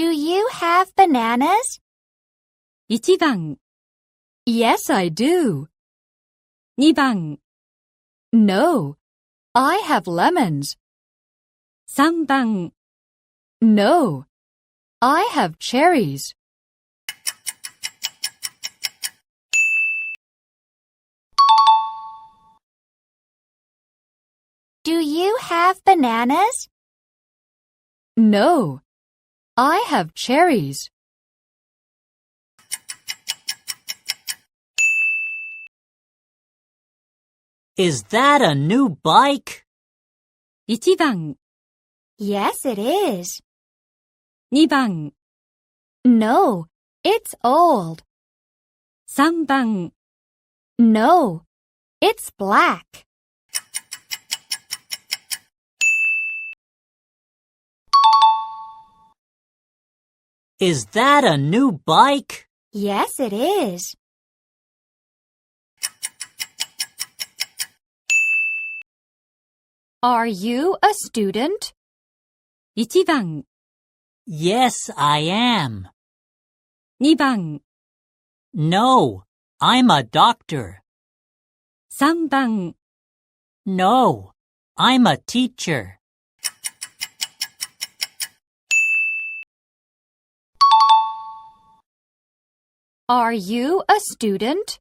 Do you have bananas? 1番 Yes, I do. 2番 No, I have lemons. 3番 No, I have cherries. Do you have bananas? No, I have cherries. Is that a new bike? 1番 Yes, it is. 2番 No, it's old. 3番 No, it's black. Is that a new bike? Yes, it is. Are you a student? 1番 Yes, I am. 2番 No, I'm a doctor. 3番 No, I'm a teacher. Are you a student?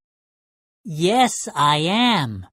Yes, I am.